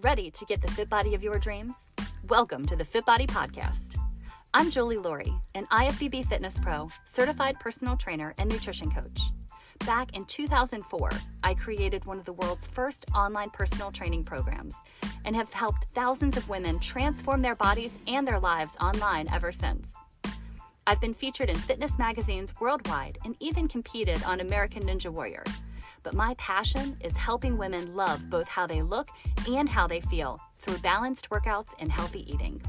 Ready to get the fit body of your dreams? Welcome to the FITBODY Podcast. I'm Julie Laurie, an IFBB fitness pro, certified personal trainer, and nutrition coach. Back in 2004, I created one of the world's first online personal training programs and have helped thousands of women transform their bodies and their lives online ever since. I've been featured in fitness magazines worldwide and even competed on American Ninja Warrior. But my passion is helping women love both how they look and how they feel through balanced workouts and healthy eating.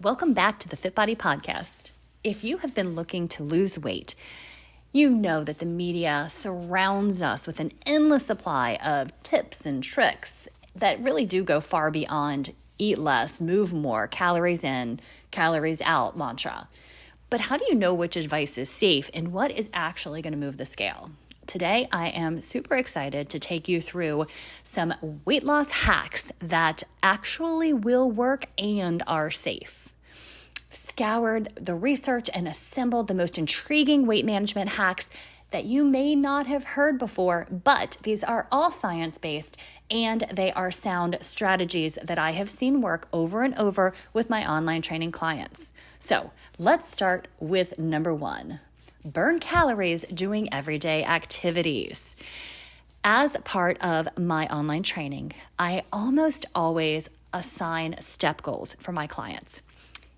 Welcome back to the FITBODY Podcast. If you have been looking to lose weight, you know that the media surrounds us with an endless supply of tips and tricks that really do go far beyond eat less, move more, calories in, calories out mantra. But how do you know which advice is safe and what is actually going to move the scale? Today, I am super excited to take you through some weight loss hacks that actually will work and are safe. Scoured the research and assembled the most intriguing weight management hacks that you may not have heard before, but these are all science-based and they are sound strategies that I have seen work over and over with my online training clients. So let's start with number 1. Burn calories doing everyday activities. As part of my online training, I almost always assign step goals for my clients.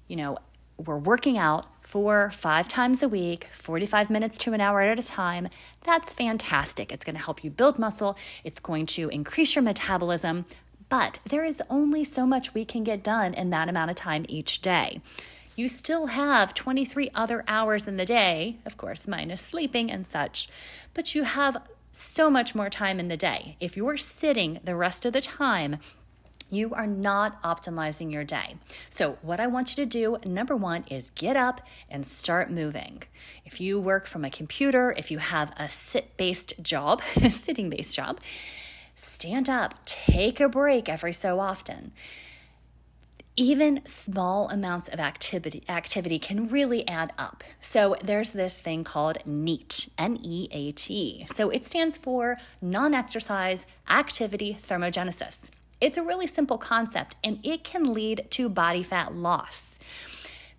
You know, we're working out 4-5 times a week, 45 minutes to an hour at a time. That's fantastic. It's going to help you build muscle. It's going to increase your metabolism. But there is only so much we can get done in that amount of time each day. You still have 23 other hours in the day, of course, minus sleeping and such, but you have so much more time in the day. If you're sitting the rest of the time, you are not optimizing your day. So what I want you to do, number 1, is get up and start moving. If you work from a computer, if you have a sitting-based job, stand up, take a break every so often. Even small amounts of activity can really add up. So there's this thing called NEAT, N-E-A-T. So it stands for non-exercise activity thermogenesis. It's a really simple concept, and it can lead to body fat loss.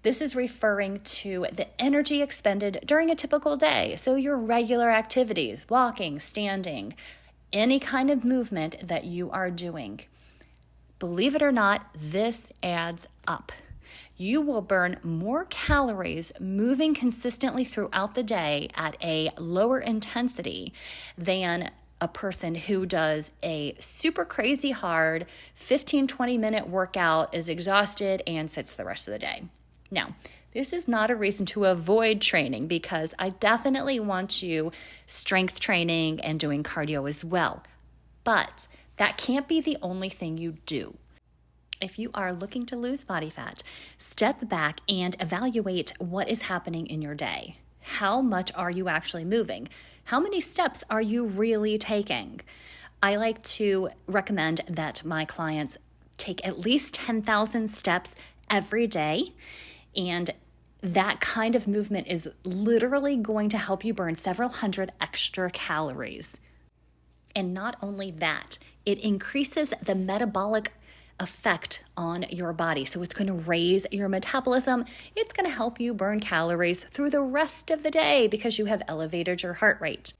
This is referring to the energy expended during a typical day. So your regular activities, walking, standing, any kind of movement that you are doing. Believe it or not, this adds up. You will burn more calories moving consistently throughout the day at a lower intensity than a person who does a super crazy hard 15-20 minute workout, is exhausted, and sits the rest of the day. Now, this is not a reason to avoid training, because I definitely want you strength training and doing cardio as well. But that can't be the only thing you do. If you are looking to lose body fat, step back and evaluate what is happening in your day. How much are you actually moving? How many steps are you really taking? I like to recommend that my clients take at least 10,000 steps every day, and that kind of movement is literally going to help you burn several hundred extra calories. And not only that, it increases the metabolic effect on your body. So it's going to raise your metabolism. It's going to help you burn calories through the rest of the day because you have elevated your heart rate.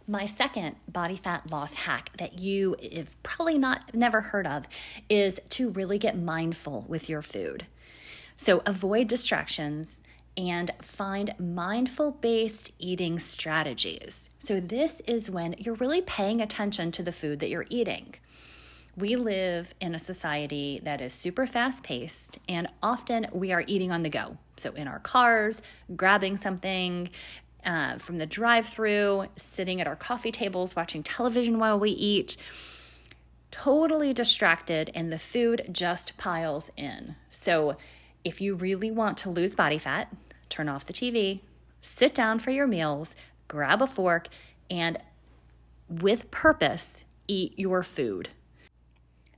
My second body fat loss hack that you have probably never heard of is to really get mindful with your food. So avoid distractions and find mindful-based eating strategies. So this is when you're really paying attention to the food that you're eating. We live in a society that is super fast-paced, and often we are eating on the go. So in our cars, grabbing something from the drive-thru, sitting at our coffee tables, watching television while we eat, totally distracted, and the food just piles in. So if you really want to lose body fat, turn off the TV, sit down for your meals, grab a fork, and with purpose, eat your food.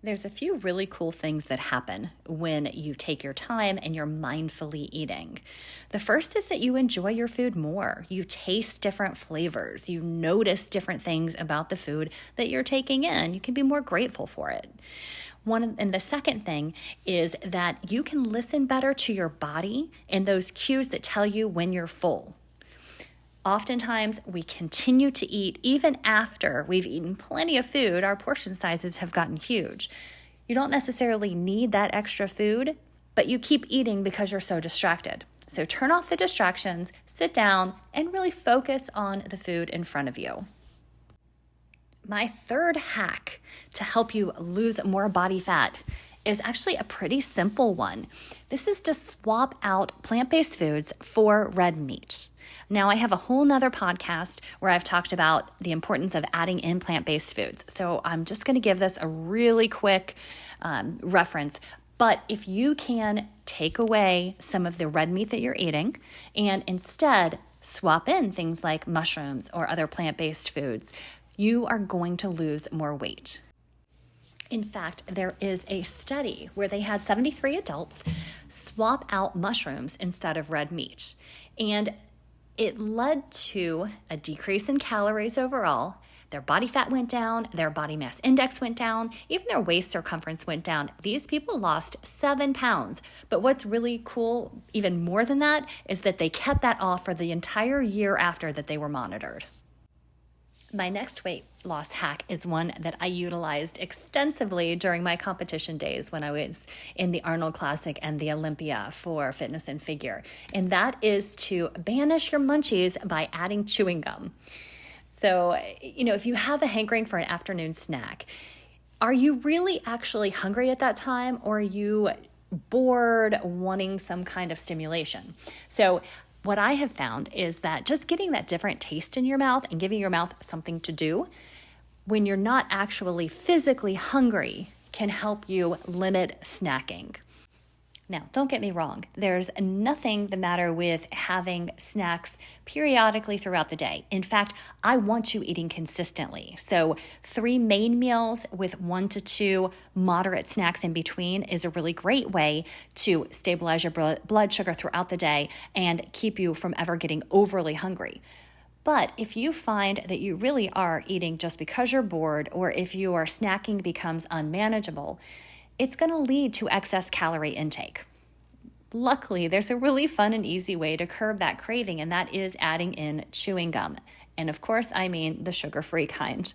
There's a few really cool things that happen when you take your time and you're mindfully eating. The first is that you enjoy your food more. You taste different flavors. You notice different things about the food that you're taking in. You can be more grateful for it. And the second thing is that you can listen better to your body and those cues that tell you when you're full. Oftentimes, we continue to eat even after we've eaten plenty of food. Our portion sizes have gotten huge. You don't necessarily need that extra food, but you keep eating because you're so distracted. So turn off the distractions, sit down, and really focus on the food in front of you. My third hack to help you lose more body fat is actually a pretty simple one. This is to swap out plant-based foods for red meat. Now, I have a whole nother podcast where I've talked about the importance of adding in plant-based foods. So I'm just going to give this a really quick reference. But if you can take away some of the red meat that you're eating and instead swap in things like mushrooms or other plant-based foods, you are going to lose more weight. In fact, there is a study where they had 73 adults swap out mushrooms instead of red meat. And it led to a decrease in calories overall. Their body fat went down, their body mass index went down, even their waist circumference went down. These people lost 7 pounds. But what's really cool, even more than that, is that they kept that off for the entire year after that they were monitored. My next weight loss hack is one that I utilized extensively during my competition days when I was in the Arnold Classic and the Olympia for fitness and figure. And that is to banish your munchies by adding chewing gum. So, if you have a hankering for an afternoon snack, are you really actually hungry at that time, or are you bored wanting some kind of stimulation? So what I have found is that just getting that different taste in your mouth and giving your mouth something to do when you're not actually physically hungry can help you limit snacking. Now, don't get me wrong. There's nothing the matter with having snacks periodically throughout the day. In fact, I want you eating consistently. So 3 main meals with 1 to 2 moderate snacks in between is a really great way to stabilize your blood sugar throughout the day and keep you from ever getting overly hungry. But if you find that you really are eating just because you're bored, or if your snacking becomes unmanageable, it's going to lead to excess calorie intake. Luckily, there's a really fun and easy way to curb that craving, and that is adding in chewing gum. And of course, I mean the sugar-free kind.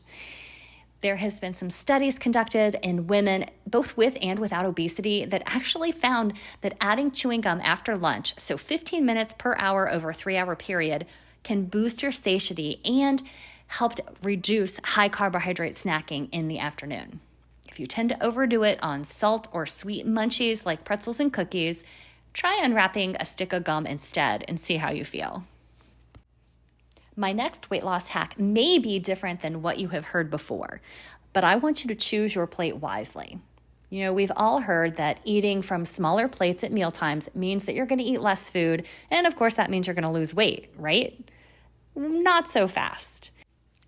There has been some studies conducted in women, both with and without obesity, that actually found that adding chewing gum after lunch, so 15 minutes per hour over a 3-hour period, can boost your satiety and help reduce high carbohydrate snacking in the afternoon. If you tend to overdo it on salt or sweet munchies like pretzels and cookies, try unwrapping a stick of gum instead and see how you feel. My next weight loss hack may be different than what you have heard before, but I want you to choose your plate wisely. We've all heard that eating from smaller plates at mealtimes means that you're going to eat less food, and of course that means you're going to lose weight, right? Not so fast.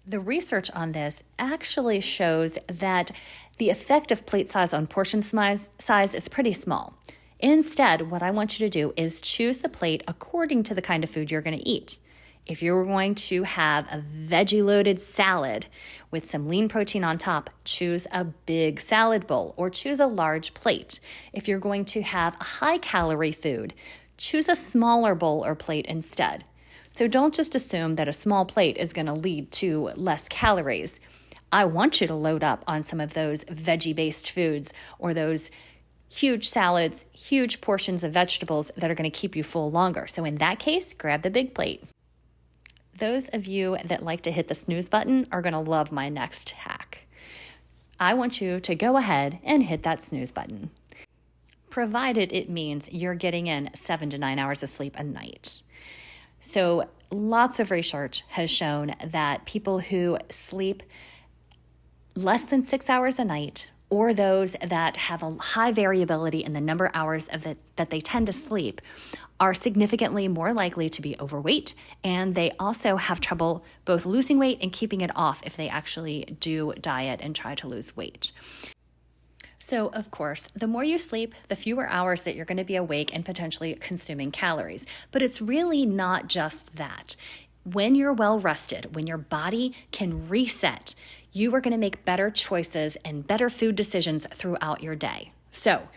The research on this actually shows that the effect of plate size on portion size is pretty small. Instead, what I want you to do is choose the plate according to the kind of food you're going to eat. If you're going to have a veggie-loaded salad with some lean protein on top, choose a big salad bowl or choose a large plate. If you're going to have a high-calorie food, choose a smaller bowl or plate instead. So don't just assume that a small plate is going to lead to less calories. I want you to load up on some of those veggie-based foods or those huge salads, huge portions of vegetables that are going to keep you full longer. So in that case, grab the big plate. Those of you that like to hit the snooze button are going to love my next hack. I want you to go ahead and hit that snooze button, provided it means you're getting in 7 to 9 hours of sleep a night. So lots of research has shown that people who sleep less than 6 hours a night, or those that have a high variability in the number of hours that they tend to sleep, are significantly more likely to be overweight, and they also have trouble both losing weight and keeping it off if they actually do diet and try to lose weight. So, of course, the more you sleep, the fewer hours that you're going to be awake and potentially consuming calories. But it's really not just that. When you're well rested, when your body can reset, you are going to make better choices and better food decisions throughout your day. So,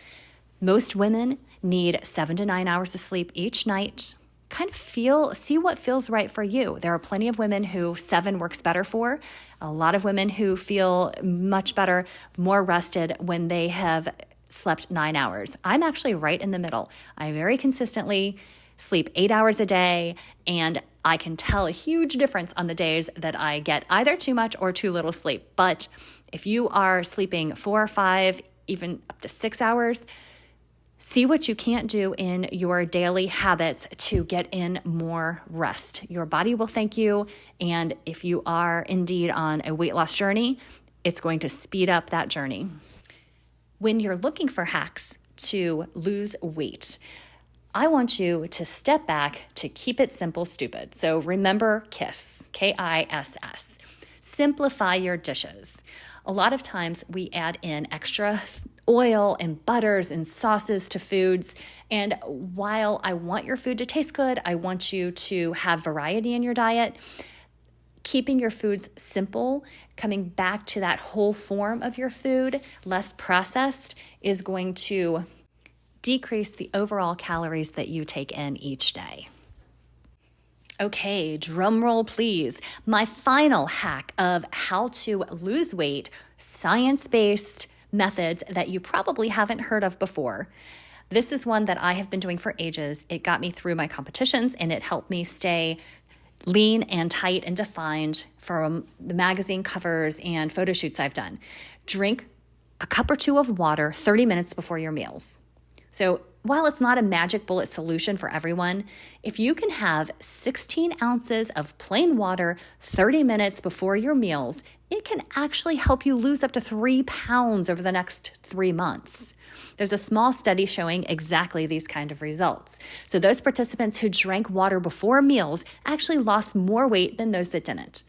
most women need 7 to 9 hours of sleep each night. Kind of see what feels right for you. There are plenty of women who 7 works better for. A lot of women who feel much better, more rested when they have slept 9 hours. I'm actually right in the middle. I very consistently sleep 8 hours a day, and I can tell a huge difference on the days that I get either too much or too little sleep. But if you are sleeping 4 or 5, even up to 6 hours, see what you can't do in your daily habits to get in more rest. Your body will thank you. And if you are indeed on a weight loss journey, it's going to speed up that journey. When you're looking for hacks to lose weight, I want you to step back to keep it simple, stupid. So remember KISS, K-I-S-S. Simplify your dishes. A lot of times we add in extra oil and butters and sauces to foods. And while I want your food to taste good, I want you to have variety in your diet. Keeping your foods simple, coming back to that whole form of your food, less processed, is going to decrease the overall calories that you take in each day. Okay, drum roll please. My final hack of how to lose weight, science-based methods that you probably haven't heard of before. This is one that I have been doing for ages. It got me through my competitions and it helped me stay lean and tight and defined for the magazine covers and photo shoots I've done. Drink a cup or 2 of water 30 minutes before your meals. So while it's not a magic bullet solution for everyone, if you can have 16 ounces of plain water 30 minutes before your meals, it can actually help you lose up to 3 pounds over the next 3 months. There's a small study showing exactly these kind of results. So those participants who drank water before meals actually lost more weight than those that didn't.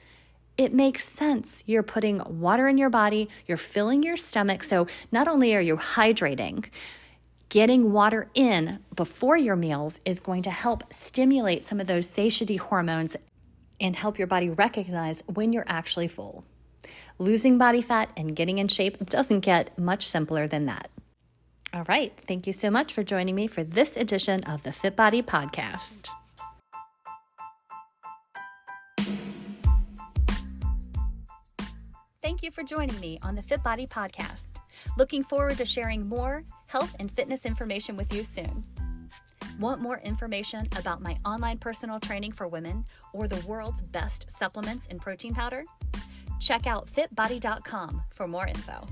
It makes sense. You're putting water in your body, you're filling your stomach, so not only are you hydrating, getting water in before your meals is going to help stimulate some of those satiety hormones and help your body recognize when you're actually full. Losing body fat and getting in shape doesn't get much simpler than that. All right, thank you so much for joining me for this edition of the FITBODY Podcast. Thank you for joining me on the FITBODY Podcast. Looking forward to sharing more health and fitness information with you soon. Want more information about my online personal training for women or the world's best supplements and protein powder? Check out fitbody.com for more info.